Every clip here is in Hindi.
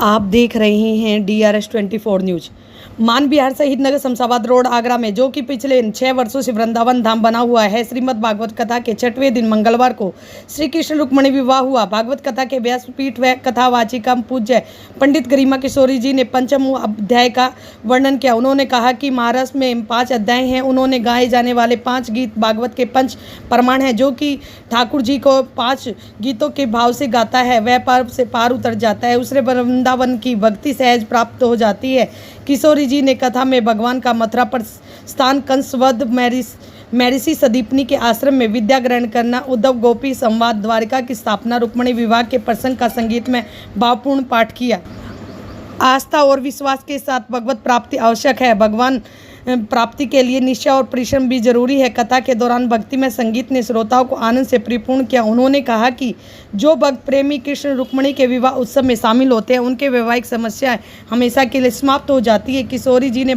आप देख रहे हैं DRS 24 न्यूज। मान बिहार शहीद नगर शमशाबाद रोड आगरा में, जो कि पिछले 6 वर्षों से वृंदावन धाम बना हुआ है, श्रीमद् भागवत कथा के 6वें दिन मंगलवार को श्री कृष्ण रुक्मणी विवाह हुआ। भागवत कथा के व्यासपीठ व कथावाचिका पूज्य पंडित गरिमा किशोरी जी ने पंचम अध्याय का वर्णन किया। उन्होंने कहा कि महाराष्ट्र में 5 अध्याय हैं। उन्होंने गाए जाने वाले 5 गीत भागवत के पंच प्रमाण हैं, जो कि ठाकुर जी को 5 गीतों के भाव से गाता है वह पार से पार उतर जाता है, उससे वृंदावन की भक्ति सहज प्राप्त हो जाती है। किशोरी जी ने कथा में भगवान का मथुरा पर स्थान, कंसवध, महर्षि संदीपनी के आश्रम में विद्या ग्रहण करना, उद्धव गोपी संवाद, द्वारिका की स्थापना, रुक्मणी विवाह के प्रसंग का संगीत में भावपूर्ण पाठ किया। आस्था और विश्वास के साथ भगवत प्राप्ति आवश्यक है। भगवान प्राप्ति के लिए निश्चय और परिश्रम भी जरूरी है। कथा के दौरान भक्ति में संगीत ने श्रोताओं को आनंद से परिपूर्ण किया। उन्होंने कहा कि जो भक्त प्रेमी कृष्ण रुक्मणी के विवाह उत्सव में शामिल होते हैं, उनके वैवाहिक समस्याएं हमेशा के लिए समाप्त हो जाती है। किशोरी जी ने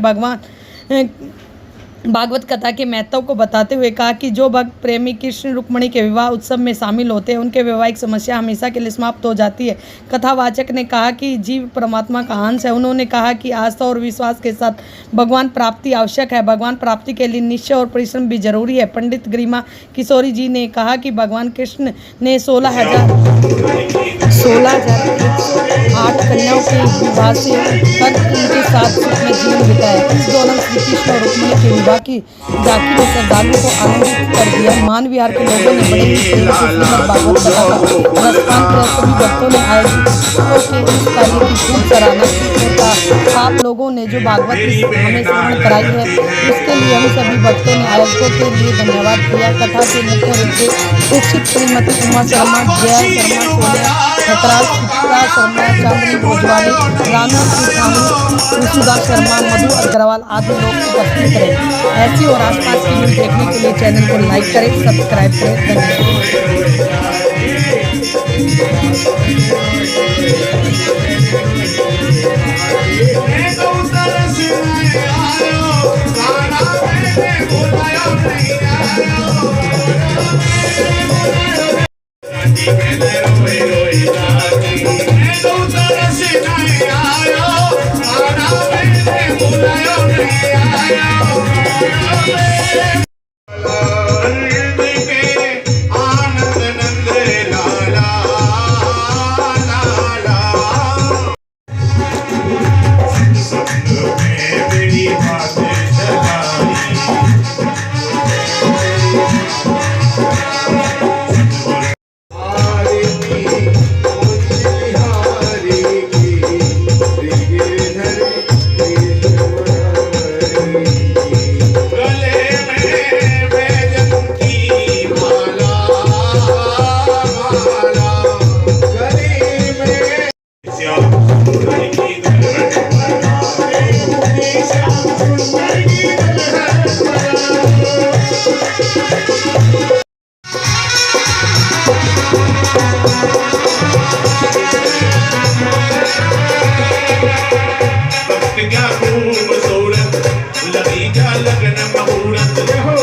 भागवत कथा के महत्व को बताते हुए कहा कि जो भक्त प्रेमी कृष्ण रुक्मणी के विवाह उत्सव में शामिल होते हैं, उनके वैवाहिक समस्या हमेशा के लिए समाप्त हो जाती है। कथावाचक ने कहा कि जीव परमात्मा का अंश है। उन्होंने कहा कि आस्था और विश्वास के साथ भगवान प्राप्ति आवश्यक है। भगवान प्राप्ति के लिए निश्चय और परिश्रम भी जरूरी है। पंडित गरिमा किशोरी जी ने कहा कि भगवान कृष्ण ने 16,108 कन्याओं के विवाह से तक उनके साथ सुख में जीवन बिताया। इस दौरान श्री कृष्ण और रुक्मणी के विवाह की झांकी ने श्रद्धालुओं को आनंदित कर दिया। मान विहार के लोगों ने बड़े ही प्रेम से श्रीमद् भागवत कथा का रसपान किया। सभी भक्तों ने आयोजकों के इस कार्य की खूब सराहना की। आप लोगों ने जो भागवत हमें श्रवण कराई है, उसके लिए हम सभी भक्तों ने आयोजकों के लिए धन्यवाद दिया। कथा के मुख्य रूप से दीक्षित श्रीमती उमा शर्मा, जया शर्मा, सोनिया खतराल, चित्रा शर्मा, चांदनी भोजवानी, रानू सिंघानी, सुधा शर्मा, मधु अग्रवाल आदि लोग उपस्थित रहे। ऐसी और आसपास की न्यूज देखने के लिए चैनल को लाइक करें, सब्सक्राइब करें।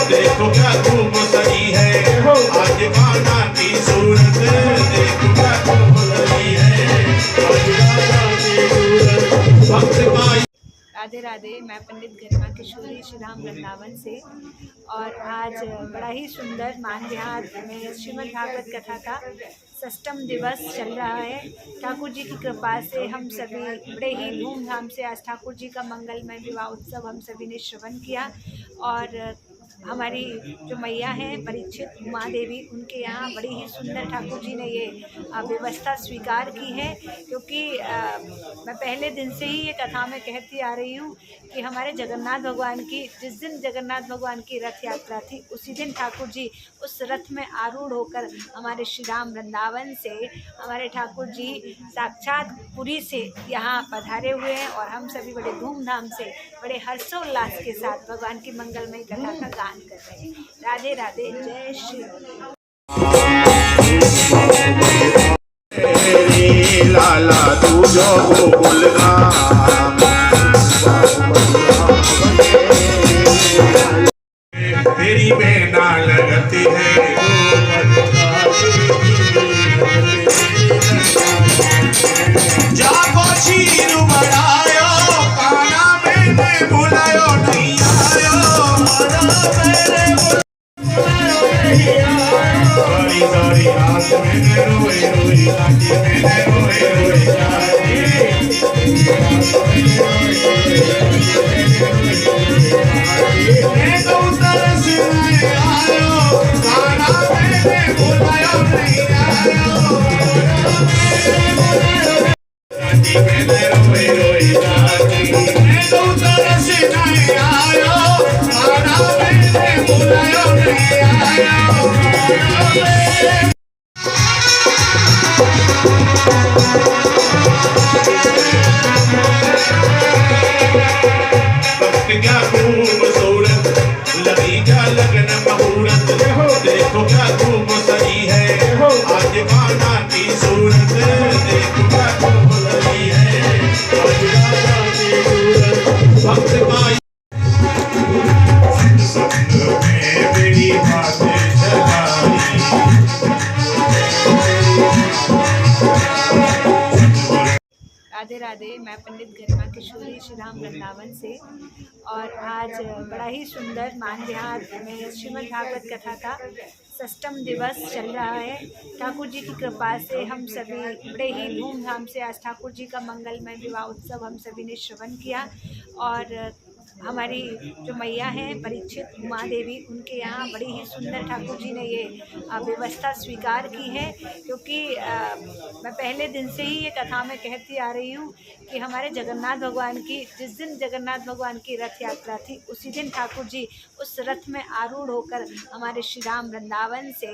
देखो क्या खूब सही है आज गाना की सूरत, देखो क्या खूब सही है आज गाना की सूरत। राधे राधे। मैं पंडित गरिमा किशोरी श्री राम वृंदावन से, और आज बड़ा ही सुंदर मान विहार में श्रीमद् भागवत कथा का 6वां दिवस चल रहा है। ठाकुर जी की कृपा से हम सभी बड़े ही धूमधाम से आज ठाकुर जी का मंगलमय विवाह उत्सव हम सभी ने श्रवण किया। और हमारी जो मैया हैं परीक्षित उमा देवी, उनके यहाँ बड़ी ही सुंदर ठाकुर जी ने ये व्यवस्था स्वीकार की है। क्योंकि मैं पहले दिन से ही ये कथा में कहती आ रही हूँ कि हमारे जगन्नाथ भगवान की, जिस दिन जगन्नाथ भगवान की रथ यात्रा थी, उसी दिन ठाकुर जी उस रथ में आरूढ़ होकर हमारे श्री राम वृंदावन से हमारे ठाकुर जी साक्षात पुरी से यहाँ पधारे हुए हैं। और हम सभी बड़े धूमधाम से, बड़े हर्षोल्लास के साथ भगवान की मंगलमयी कथा का गान कर रहे हैं। राधे राधे, जय श्री लाला तू जो गोकुल तेरी बेना लगती है जागो वक्त क्या खूबसूरत लगी क्या लगन मुहूर्त देखो क्या खूब सही है आज कान्हा की सूरत देखो क्या खूब सही है आज कान्हा की सूरत वक्त का सपनों में मेरी बातें चलाई राधे राधे। मैं पंडित गरिमा किशोरी श्री राम वृंदावन से, और आज बड़ा ही सुंदर मान विहार में श्रीमद् भागवत कथा का षष्ठम दिवस चल रहा है। ठाकुर जी की कृपा से हम सभी बड़े ही धूमधाम से आज ठाकुर जी का मंगलमय विवाह उत्सव हम सभी ने श्रवण किया। और हमारी जो मैया हैं परीक्षित उमा देवी, उनके यहाँ बड़ी ही सुंदर ठाकुर जी ने ये व्यवस्था स्वीकार की है। क्योंकि मैं पहले दिन से ही ये कथा में कहती आ रही हूँ कि हमारे जगन्नाथ भगवान की, जिस दिन जगन्नाथ भगवान की रथ यात्रा थी उसी दिन ठाकुर जी उस रथ में आरूढ़ होकर हमारे श्री राम वृंदावन से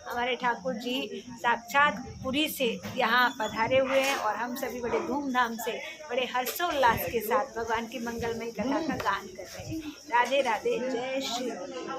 हमारे ठाकुर जी साक्षात पुरी से यहाँ पधारे हुए हैं। और हम सभी बड़े धूमधाम से बड़े हर्षोल्लास के साथ भगवान की मंगलमय कथा का गान कर रहे हैं। राधे राधे, जय श्री राम।